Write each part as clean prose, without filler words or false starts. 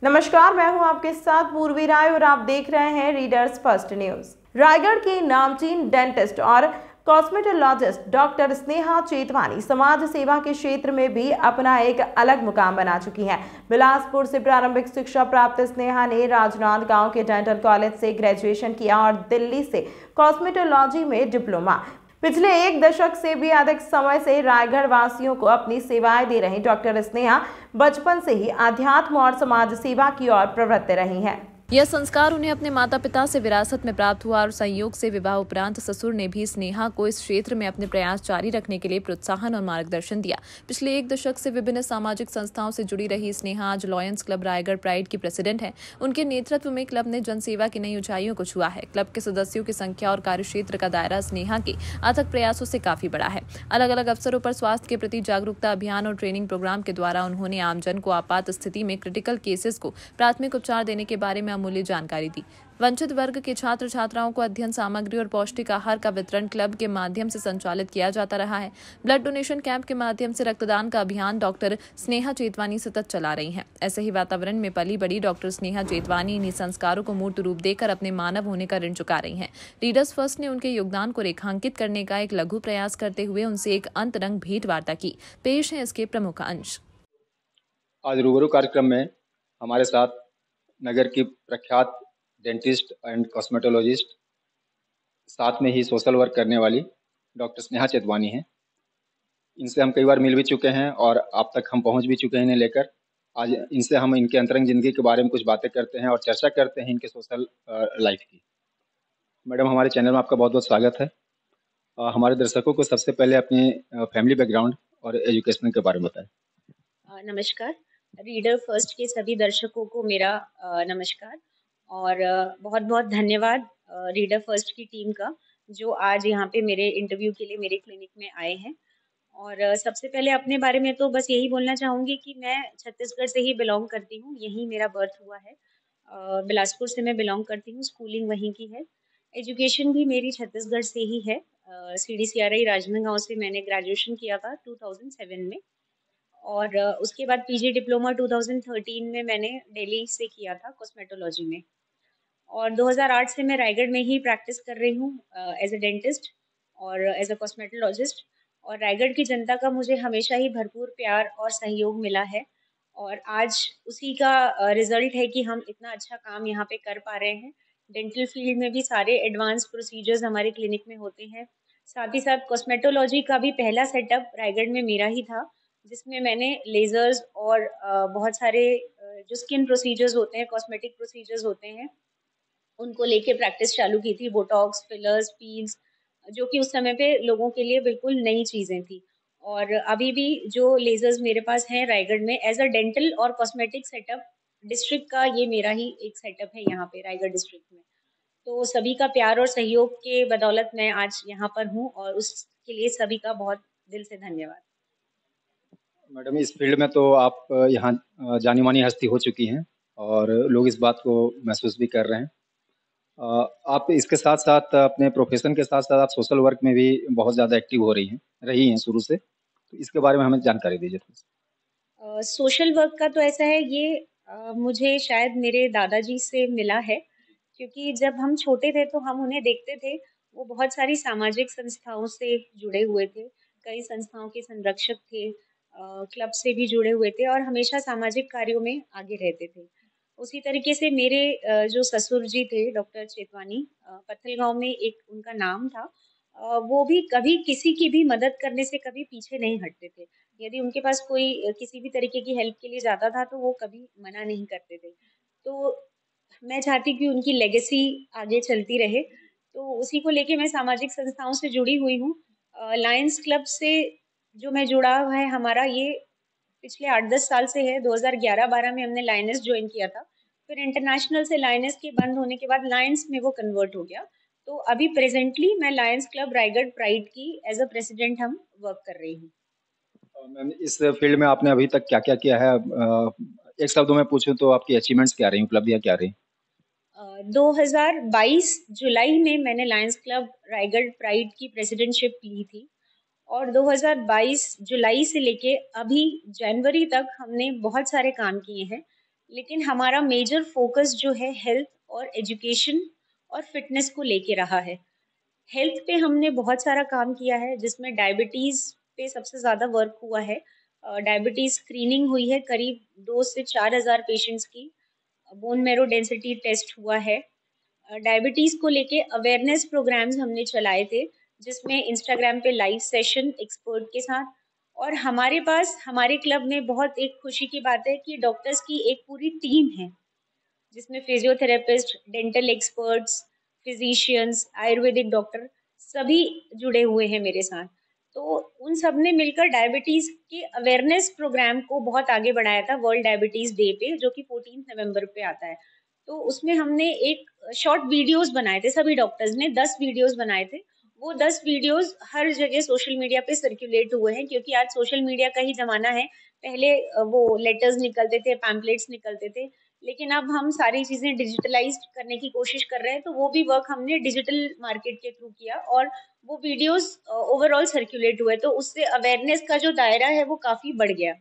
नमस्कार, मैं हूं आपके साथ पूर्वी राय और आप देख रहे हैं रीडर्स फर्स्ट न्यूज। रायगढ़ की नामचीन डेंटिस्ट और कॉस्मेटोलॉजिस्ट डॉक्टर स्नेहा चेतवानी समाज सेवा के क्षेत्र में भी अपना एक अलग मुकाम बना चुकी हैं। बिलासपुर से प्रारंभिक शिक्षा प्राप्त स्नेहा ने राजनांदगांव के डेंटल कॉलेज से ग्रेजुएशन किया और दिल्ली से कॉस्मेटोलॉजी में डिप्लोमा। पिछले एक दशक से भी अधिक समय से रायगढ़ वासियों को अपनी सेवाएं दे रही डॉक्टर स्नेहा बचपन से ही अध्यात्म और समाज सेवा की ओर प्रवृत्त रही हैं। यह संस्कार उन्हें अपने माता पिता से विरासत में प्राप्त हुआ और संयोग से विवाह उपरांत ससुर ने भी स्नेहा को इस क्षेत्र में अपने प्रयास जारी रखने के लिए प्रोत्साहन और मार्गदर्शन दिया। पिछले एक दशक से विभिन्न सामाजिक संस्थाओं से जुड़ी रही स्नेहा आज लॉयंस क्लब रायगढ़ प्राइड की प्रेसिडेंट है। उनके नेतृत्व में क्लब ने जनसेवा की नई ऊंचाइयों को छुआ है। क्लब के सदस्यों की संख्या और कार्यक्षेत्र का दायरा स्नेहा के अथक प्रयासों से काफी बड़ा है। अलग अलग अवसरों पर स्वास्थ्य के प्रति जागरूकता अभियान और ट्रेनिंग प्रोग्राम के द्वारा उन्होंने आमजन को आपात स्थिति में क्रिटिकल केसेस को प्राथमिक उपचार देने के बारे में अमूल्य जानकारी दी। वंचित वर्ग के छात्र छात्राओं को अध्ययन सामग्री और पौष्टिक आहार का वितरण क्लब के माध्यम से संचालित किया जाता रहा है। ब्लड डोनेशन कैंप के माध्यम से रक्तदान का अभियान डॉक्टर स्नेहा चेतवानी सतत चला रही हैं। ऐसे ही वातावरण में पली बड़ी डॉक्टर स्नेहा चेतवानी इन्हीं संस्कारों को मूर्त रूप देकर अपने मानव होने का ऋण चुका रही हैं। रीडर्स फर्स्ट ने उनके योगदान को रेखांकित करने का एक लघु प्रयास करते हुए उनसे एक अंतरंग भेंट वार्ता की। पेश है इसके प्रमुख अंश। आज रूबरू कार्यक्रम में हमारे साथ नगर की प्रख्यात डेंटिस्ट एंड कॉस्मेटोलॉजिस्ट, साथ में ही सोशल वर्क करने वाली डॉक्टर स्नेहा चेतवानी हैं। इनसे हम कई बार मिल भी चुके हैं और आप तक हम पहुंच भी चुके हैं इन्हें लेकर। आज इनसे हम इनके अंतरंग जिंदगी के बारे में कुछ बातें करते हैं और चर्चा करते हैं इनके सोशल लाइफ की। मैडम, हमारे चैनल में आपका बहुत बहुत स्वागत है। हमारे दर्शकों को सबसे पहले अपनी फैमिली बैकग्राउंड और एजुकेशन के बारे में बताएं। नमस्कार, रीडर फर्स्ट के सभी दर्शकों को मेरा नमस्कार और बहुत बहुत धन्यवाद रीडर फर्स्ट की टीम का, जो आज यहाँ पे मेरे इंटरव्यू के लिए मेरे क्लिनिक में आए हैं। और सबसे पहले अपने बारे में तो बस यही बोलना चाहूँगी कि मैं छत्तीसगढ़ से ही बिलोंग करती हूँ, यहीं मेरा बर्थ हुआ है। बिलासपुर से मैं बिलोंग करती हूँ, स्कूलिंग वहीं की है। एजुकेशन भी मेरी छत्तीसगढ़ से ही है। CDCRI राजनांदगांव से मैंने ग्रेजुएशन किया था 2007 में और उसके बाद पीजी डिप्लोमा 2013 में मैंने दिल्ली से किया था कॉस्मेटोलॉजी में। और 2008 से मैं रायगढ़ में ही प्रैक्टिस कर रही हूँ एज अ डेंटिस्ट और एज अ कॉस्मेटोलॉजिस्ट। और रायगढ़ की जनता का मुझे हमेशा ही भरपूर प्यार और सहयोग मिला है और आज उसी का रिजल्ट है कि हम इतना अच्छा काम यहाँ पे कर पा रहे हैं। डेंटल फील्ड में भी सारे एडवांस प्रोसीजर्स हमारे क्लिनिक में होते हैं। साथ ही साथ कॉस्मेटोलॉजी का भी पहला सेटअप रायगढ़ में मेरा ही था, जिसमें मैंने लेजर्स और बहुत सारे जो स्किन प्रोसीजर्स होते हैं, कॉस्मेटिक प्रोसीजर्स होते हैं, उनको लेके प्रैक्टिस चालू की थी। बोटॉक्स, फिलर्स, पील्स, जो कि उस समय पे लोगों के लिए बिल्कुल नई चीज़ें थी। और अभी भी जो लेजर्स मेरे पास हैं रायगढ़ में एज अ डेंटल और कॉस्मेटिक सेटअप डिस्ट्रिक्ट का, ये मेरा ही एक सेटअप है यहाँ पे रायगढ़ डिस्ट्रिक्ट में। तो सभी का प्यार और सहयोग के बदौलत मैं आज यहाँ पर हूँ और उसके लिए सभी का बहुत दिल से धन्यवाद। मैडम, इस फील्ड में तो आप यहाँ जानी मानी हस्ती हो चुकी हैं और लोग इस बात को महसूस भी कर रहे हैं। आप इसके साथ साथ अपने प्रोफेशन के साथ साथ आप सोशल वर्क में भी बहुत ज़्यादा एक्टिव हो रही हैं शुरू से, तो इसके बारे में हमें जानकारी दीजिए थोड़ी। सोशल वर्क का तो ऐसा है, ये मुझे शायद मेरे दादाजी से मिला है, क्योंकि जब हम छोटे थे तो हम उन्हें देखते थे। वो बहुत सारी सामाजिक संस्थाओं से जुड़े हुए थे, कई संस्थाओं के संरक्षक थे, क्लब से भी जुड़े हुए थे और हमेशा सामाजिक कार्यों में आगे रहते थे। उसी तरीके से मेरे जो ससुर जी थे डॉक्टर चेतवानी, पत्थलगांव में एक उनका नाम था। वो भी कभी किसी की भी मदद करने से कभी पीछे नहीं हटते थे। यदि उनके पास कोई किसी भी तरीके की हेल्प के लिए जाता था तो वो कभी मना नहीं करते थे। तो मैं चाहती कि उनकी लेगेसी आगे चलती रहे, तो उसी को लेके मैं सामाजिक संस्थाओं से जुड़ी हुई हूँ। लायंस क्लब से जो मैं जुड़ा हुआ है हमारा, ये पिछले 8-10 साल से है। 2011-12 में हमने लायंस ज्वाइन किया था, फिर इंटरनेशनल से लायंस के बंद होने के बाद लायंस में वो कन्वर्ट हो गया। तो अभी प्रेजेंटली मैं लायंस क्लब रायगढ़ प्राइड की एज अ प्रेसिडेंट हम वर्क कर रही हूँ। मैम, इस फील्ड में आपने अभी तक क्या क्या किया है? एक शब्दों में पूछूं तो आपकी अचीवमेंट्स क्या रही, उपलब्धियां क्या रही? 2022 जुलाई में मैंने लायंस क्लब रायगढ़ प्राइड की प्रेसिडेंटशिप ली थी और 2022 जुलाई से लेके अभी जनवरी तक हमने बहुत सारे काम किए हैं। लेकिन हमारा मेजर फोकस जो है हेल्थ और एजुकेशन और फिटनेस को लेके रहा है। हेल्थ पे हमने बहुत सारा काम किया है, जिसमें डायबिटीज पे सबसे ज्यादा वर्क हुआ है। डायबिटीज स्क्रीनिंग हुई है करीब 2 से 4,000 पेशेंट्स की। बोन मैरो डेंसिटी टेस्ट हुआ है। डायबिटीज को लेके अवेयरनेस प्रोग्राम्स हमने चलाए थे, जिसमें इंस्टाग्राम पे लाइव सेशन एक्सपर्ट के साथ। और हमारे पास हमारे क्लब में बहुत एक खुशी की बात है कि डॉक्टर्स की एक पूरी टीम है, जिसमें physiotherapist, dental experts, physicians, Ayurvedic doctor सभी जुड़े हुए हैं मेरे साथ। तो उन सब ने मिलकर डायबिटीज के अवेयरनेस प्रोग्राम को बहुत आगे बढ़ाया था वर्ल्ड डायबिटीज डे पे, जो कि 14 नवंबर पे आता है। तो उसमें हमने एक शॉर्ट वीडियोस बनाए थे, सभी डॉक्टर्स ने 10 वीडियोस बनाए थे। वो 10 वीडियोस हर जगह सोशल मीडिया पे सर्कुलेट हुए हैं, क्योंकि आज सोशल मीडिया का ही जमाना है। पहले वो लेटर्स निकलते थे, पैम्पलेट्स निकलते थे, लेकिन अब हम सारी चीजें डिजिटलाइज करने की कोशिश कर रहे हैं। तो वो भी वर्क हमने डिजिटल मार्केट के थ्रू किया और वो वीडियोस ओवरऑल सर्कुलेट हुए, तो उससे अवेयरनेस का जो दायरा है वो काफी बढ़ गया।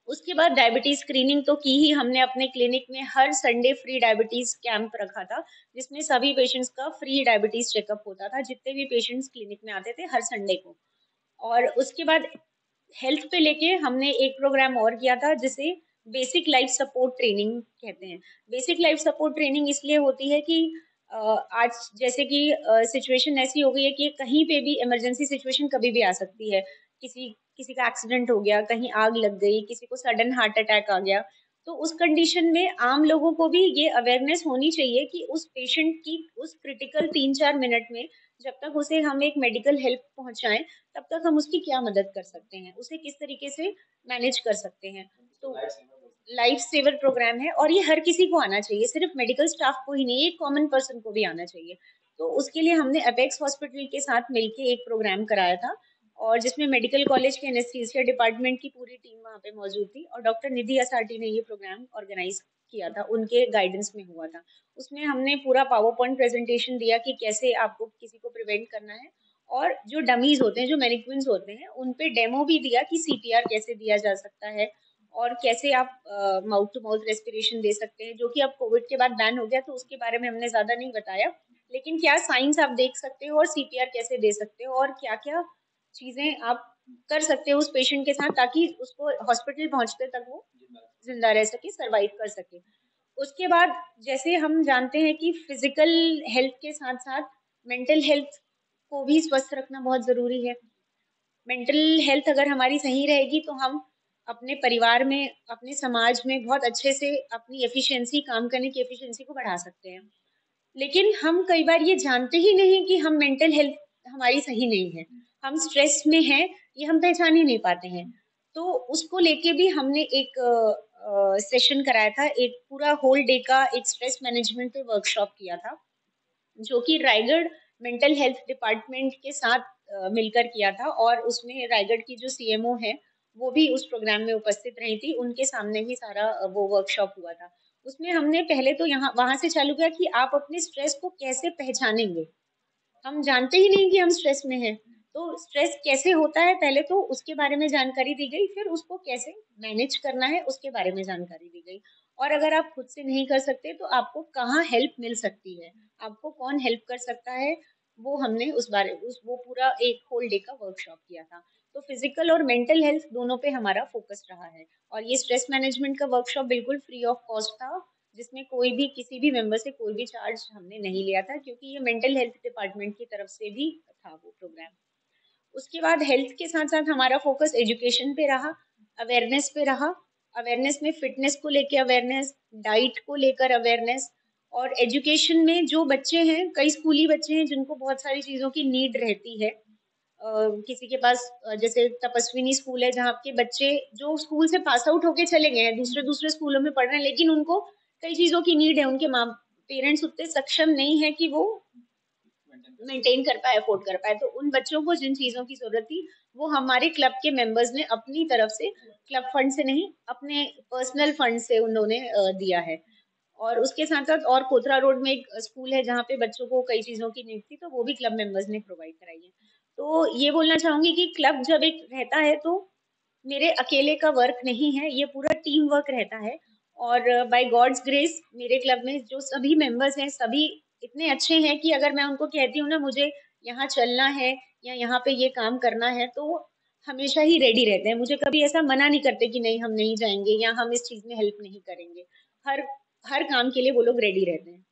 उसके बाद डायबिटीज स्क्रीनिंग तो की ही हमने अपने क्लिनिक में। हर संडे फ्री डायबिटीज कैंप रखा था, जिसमें सभी पेशेंट्स का फ्री डायबिटीज चेकअप होता था, जितने भी पेशेंट्स क्लिनिक में आते थे हर संडे को। और उसके बाद हेल्थ पे लेके हमने एक प्रोग्राम और किया था, जिसे बेसिक लाइफ सपोर्ट ट्रेनिंग कहते हैं। बेसिक लाइफ सपोर्ट ट्रेनिंग इसलिए होती है कि आज जैसे कि सिचुएशन ऐसी हो गई है कि कहीं पे भी इमरजेंसी सिचुएशन कभी भी आ सकती है। किसी किसी का एक्सीडेंट हो गया, कहीं आग लग गई, किसी को सडन हार्ट अटैक आ गया। तो उस कंडीशन में आम लोगों को भी ये अवेयरनेस होनी चाहिए कि उस पेशेंट की उस क्रिटिकल 3-4 मिनट में जब तक उसे हम एक मेडिकल हेल्प पहुंचाएं, तब तक हम उसकी क्या मदद कर सकते हैं, उसे किस तरीके से मैनेज कर सकते हैं। तो लाइफ सेवर प्रोग्राम है और ये हर किसी को आना चाहिए, सिर्फ मेडिकल स्टाफ को ही नहीं, एक कॉमन पर्सन को भी आना चाहिए। तो उसके लिए हमने अपेक्स हॉस्पिटल के साथ मिलके एक प्रोग्राम कराया था, और जिसमें मेडिकल कॉलेज के एनेस्थीसिया डिपार्टमेंट की पूरी टीम वहाँ पे मौजूद थी, और डॉक्टर निधि असाटी ने ये प्रोग्राम ऑर्गेनाइज किया था, उनके गाइडेंस में हुआ था। उसमें हमने पूरा पावर पॉइंट प्रेजेंटेशन दिया कि कैसे आपको किसी को प्रिवेंट करना है, और जो डमीज होते हैं, जो मैनिक्विन्स होते हैं, उन पे डेमो भी दिया कि सीपीआर कैसे दिया जा सकता है, और कैसे आप माउथ टू माउथ रेस्पिरेशन दे सकते हैं, जो कि अब कोविड के बाद बैन हो गया, तो उसके बारे में हमने ज्यादा नहीं बताया। लेकिन क्या साइंस आप देख सकते हो और सीपीआर कैसे दे सकते हो, और क्या क्या चीजें आप कर सकते हो उस पेशेंट के साथ, ताकि उसको हॉस्पिटल पहुंचते तक वो जिंदा रह सके, सरवाइव कर सके। उसके बाद जैसे हम जानते हैं कि फिजिकल हेल्थ के साथ साथ मेंटल हेल्थ को भी स्वस्थ रखना बहुत जरूरी है। मेंटल हेल्थ अगर हमारी सही रहेगी तो हम अपने परिवार में, अपने समाज में बहुत अच्छे से अपनी एफिशिएंसी, काम करने की एफिशिएंसी को बढ़ा सकते हैं। लेकिन हम कई बार ये जानते ही नहीं कि हम मेंटल हेल्थ हमारी सही नहीं है, हम स्ट्रेस में हैं, ये हम पहचान ही नहीं पाते हैं। तो उसको लेके भी हमने एक सेशन कराया था, एक पूरा होल डे का एक स्ट्रेस मैनेजमेंट पे वर्कशॉप किया था, जो कि रायगढ़ मेंटल हेल्थ डिपार्टमेंट के साथ मिलकर किया था। और उसमें रायगढ़ की जो सीएमओ है वो भी उस प्रोग्राम में उपस्थित रही थी, उनके सामने ही सारा वो वर्कशॉप हुआ था। उसमें हमने पहले तो यहाँ वहां से चालू किया कि आप अपने स्ट्रेस को कैसे पहचानेंगे। हम जानते ही नहीं कि हम स्ट्रेस में हैं, तो स्ट्रेस कैसे होता है पहले तो उसके बारे में जानकारी दी गई, फिर उसको कैसे मैनेज करना है उसके बारे में जानकारी दी गई। और अगर आप खुद से नहीं कर सकते तो आपको कहाँ हेल्प मिल सकती है, आपको कौन हेल्प कर सकता है, वो हमने वो पूरा एक होल डे का वर्कशॉप किया था। तो फिजिकल और मेंटल हेल्थ दोनों पे हमारा फोकस रहा है। और ये स्ट्रेस मैनेजमेंट का वर्कशॉप बिल्कुल फ्री ऑफ कॉस्ट था, जिसमें कोई भी किसी भी मेंबर से कोई भी चार्ज हमने नहीं लिया था, क्योंकि ये मेंटल हेल्थ डिपार्टमेंट की तरफ से भी था वो प्रोग्राम। उसके बाद हेल्थ के साथ साथ हमारा फोकस एजुकेशन पे रहा, अवेयरनेस पे रहा। अवेयरनेस में फिटनेस को लेकर अवेयरनेस, डाइट को लेकर अवेयरनेस, और एजुकेशन में जो बच्चे हैं, कई स्कूली बच्चे हैं जिनको बहुत सारी चीजों की नीड रहती है। किसी के पास जैसे तपस्विनी स्कूल है, जहाँ के बच्चे जो स्कूल से पास आउट होके चले गए हैं, दूसरे दूसरे स्कूलों में पढ़ रहे हैं, लेकिन उनको कई चीजों की नीड है, उनके माँ पेरेंट्स उतने सक्षम नहीं है कि वो मेंटेन कर पाए, अफोर्ड कर पाए। तो उन बच्चों को जिन चीजों की जरूरत थी वो हमारे क्लब के मेंबर्स ने अपनी तरफ से, क्लब फंड से नहीं, अपने पर्सनल फंड से उन्होंने दिया है। और उसके साथ साथ और कोतरा रोड में एक स्कूल है जहाँ पे बच्चों को कई चीजों की नीड थी, तो वो भी क्लब मेंबर्स ने प्रोवाइड कराई है। तो ये बोलना चाहूंगी कि क्लब जब एक रहता है तो मेरे अकेले का वर्क नहीं है, ये पूरा टीम वर्क रहता है। और बाय गॉड्स ग्रेस मेरे क्लब में जो सभी मेंबर्स हैं सभी इतने अच्छे हैं कि अगर मैं उनको कहती हूँ ना मुझे यहाँ चलना है या यहाँ पे ये काम करना है तो वो हमेशा ही रेडी रहते हैं। मुझे कभी ऐसा मना नहीं करते कि नहीं हम नहीं जाएंगे या हम इस चीज में हेल्प नहीं करेंगे। हर हर काम के लिए वो लोग रेडी रहते हैं।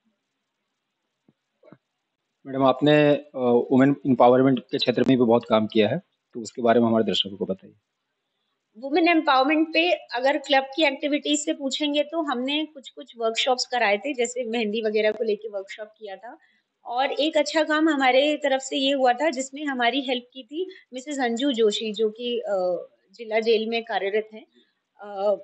मैडम, आपने वुमेन एम्पावरमेंट के क्षेत्र में भी बहुत काम किया है, तो उसके बारे में हमारे दर्शकों को बताइए। वुमेन एम्पावरमेंट पे अगर क्लब की एक्टिविटीज से पूछेंगे तो हमने कुछ कुछ वर्कशॉप्स कराए थे, जैसे मेहंदी वगैरह को लेके वर्कशॉप किया था। और एक अच्छा काम हमारे तरफ से ये हुआ था जिसमें हमारी हेल्प की थी मिसेस अंजू जोशी, जो कि जिला जेल में कार्यरत हैं।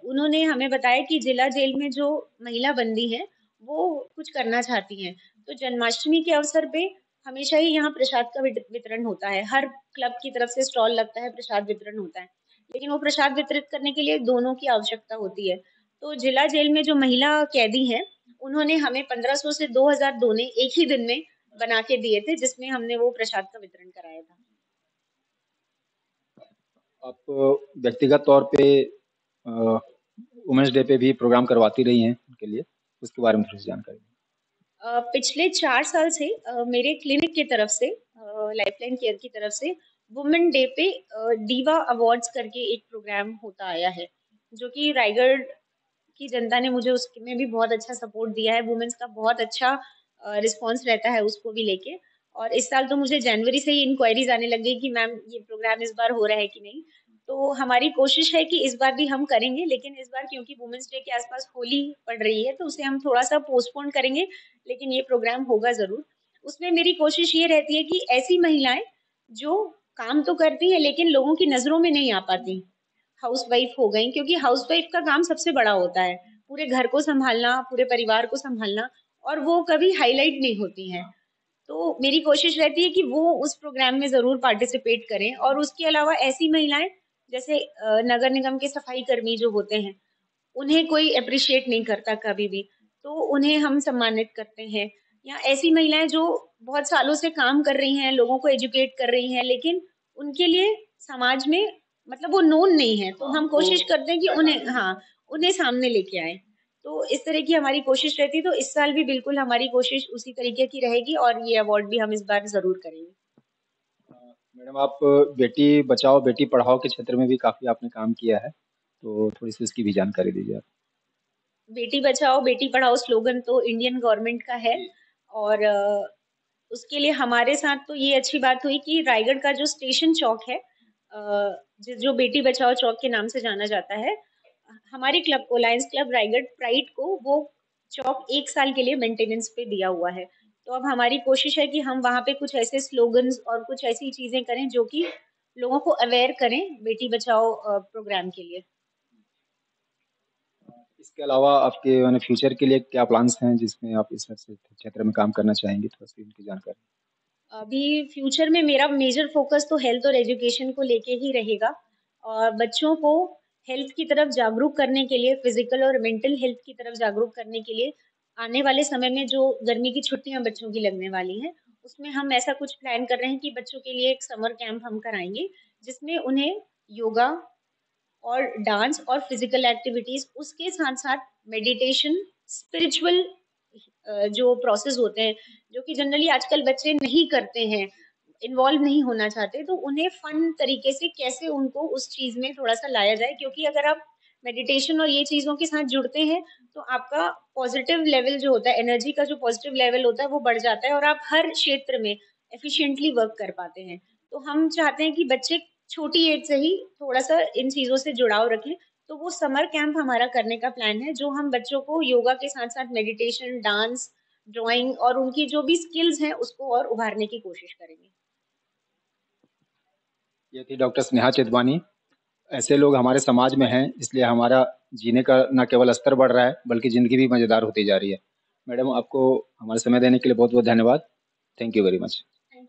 उन्होंने हमें बताया कि जिला जेल में जो महिला बंदी हैं वो कुछ करना चाहती हैं, तो जन्माष्टमी के अवसर पे हमेशा ही यहाँ प्रसाद का वितरण होता है। हर क्लब की तरफ से स्टॉल लगता है, प्रसाद वितरण होता है, लेकिन वो प्रसाद वितरित करने के लिए दोनों की आवश्यकता होती है। तो जिला जेल में जो महिला कैदी हैं उन्होंने हमें 1500 से 2000 दोने एक ही दिन में बना के दिए थे, जिसमें हमने वो प्रसाद का वितरण कराया था। आप व्यक्तिगत तौर पे वुमेन्स डे पे भी प्रोग्राम करवाती रही हैं उनके लिए, उसके बारे में थोड़ी सी जानकारी दें। पिछले 4 साल से मेरे क्लिनिक की तरफ से लाइफलाइन केयर की तरफ से वुमेन डे पे डीवा अवार्ड्स करके एक प्रोग्राम होता आया है, जो कि रायगढ़ की जनता ने मुझे उसमें भी बहुत अच्छा सपोर्ट दिया है। वुमेन्स का बहुत अच्छा रिस्पॉन्स रहता है उसको भी लेके। और इस साल तो मुझे जनवरी से ही इंक्वायरीज आने लग गई कि मैम ये प्रोग्राम इस बार हो रहा है कि नहीं। तो हमारी कोशिश है कि इस बार भी हम करेंगे, लेकिन इस बार क्योंकि वुमेन्स डे के आसपास होली पड़ रही है तो उसे हम थोड़ा सा पोस्टपोन करेंगे, लेकिन ये प्रोग्राम होगा जरूर। उसमें मेरी कोशिश ये रहती है कि ऐसी महिलाएं जो काम तो करती हैं लेकिन लोगों की नजरों में नहीं आ पाती, हाउसवाइफ हो गई, क्योंकि हाउसवाइफ का काम सबसे बड़ा होता है, पूरे घर को संभालना, पूरे परिवार को संभालना, और वो कभी हाईलाइट नहीं होती हैं। तो मेरी कोशिश रहती है कि वो उस प्रोग्राम में जरूर पार्टिसिपेट करें। और उसके अलावा ऐसी महिलाएं जैसे नगर निगम के सफाई कर्मी जो होते हैं उन्हें कोई अप्रिशिएट नहीं करता कभी भी, तो उन्हें हम सम्मानित करते हैं। या ऐसी महिलाएं जो बहुत सालों से काम कर रही हैं, लोगों को एजुकेट कर रही हैं, लेकिन उनके लिए समाज में मतलब वो नोन नहीं है, तो हम कोशिश करते हैं कि उन्हें सामने लेके आए। तो इस तरह की हमारी कोशिश रहती है। तो इस साल भी बिल्कुल हमारी कोशिश उसी तरीके की रहेगी और ये अवार्ड भी हम इस बार जरूर करेंगे। मैडम, आप बेटी बचाओ बेटी पढ़ाओ के क्षेत्र में भी काफ़ी आपने काम किया है, तो थोड़ी सी उसकी भी जानकारी दीजिए आप। बेटी बचाओ बेटी पढ़ाओ स्लोगन तो इंडियन गवर्नमेंट का है। और उसके लिए हमारे साथ तो ये अच्छी बात हुई कि रायगढ़ का जो स्टेशन चौक है, जो बेटी बचाओ चौक के नाम से जाना जाता है, हमारे क्लब को, लायंस क्लब रायगढ़ प्राइड को, वो चौक 1 साल के लिए मेंटेनेंस पे दिया हुआ है। तो अब हमारी कोशिश है कि हम वहाँ पे कुछ ऐसे स्लोगन्स और कुछ ऐसी चीजें करें जो कि लोगों को अवेयर करें बेटी बचाओ प्रोग्राम के लिए। इसके अलावा आपके माने फ्यूचर के लिए क्या प्लान्स हैं जिसमें आप इस क्षेत्र में काम करना चाहेंगे, थोड़ा सी उनकी जानकारी। अभी फ्यूचर में मेरा मेजर फोकस तो हेल्थ और एजुकेशन को लेके ही रहेगा। और बच्चों को हेल्थ की तरफ जागरूक करने के लिए, फिजिकल और मेंटल हेल्थ की तरफ जागरूक करने के लिए आने वाले समय में जो गर्मी की छुट्टियां बच्चों की लगने वाली हैं उसमें हम ऐसा कुछ प्लान कर रहे हैं कि बच्चों के लिए एक समर कैंप हम कराएंगे, जिसमें उन्हें योगा और डांस और फिजिकल एक्टिविटीज, उसके साथ साथ मेडिटेशन, स्पिरिचुअल जो प्रोसेस होते हैं जो कि जनरली आजकल बच्चे नहीं करते हैं, इन्वॉल्व नहीं होना चाहते, तो उन्हें फन तरीके से कैसे उनको उस चीज में थोड़ा सा लाया जाए। क्योंकि अगर आप मेडिटेशन और ये चीजों के साथ जुड़ते हैं तो आपका पॉजिटिव लेवल जो होता है, एनर्जी का जो पॉजिटिव लेवल होता है वो बढ़ जाता है और आप हर क्षेत्र में एफिशिएंटली वर्क कर पाते हैं। तो हम चाहते हैं कि बच्चे छोटी एज से ही थोड़ा सा इन चीजों से जुड़ाव रखें। तो वो समर कैंप हमारा करने का प्लान है, जो हम बच्चों को योगा के साथ साथ मेडिटेशन, डांस, ड्राइंग और उनकी जो भी स्किल्स हैं उसको और उभारने की कोशिश करेंगे। ये थी डॉक्टर स्नेहा चेतवानी। ऐसे लोग हमारे समाज में हैं, इसलिए हमारा जीने का न केवल स्तर बढ़ रहा है बल्कि ज़िंदगी भी मज़ेदार होती जा रही है। मैडम, आपको हमारे समय देने के लिए बहुत बहुत धन्यवाद। Thank you very much.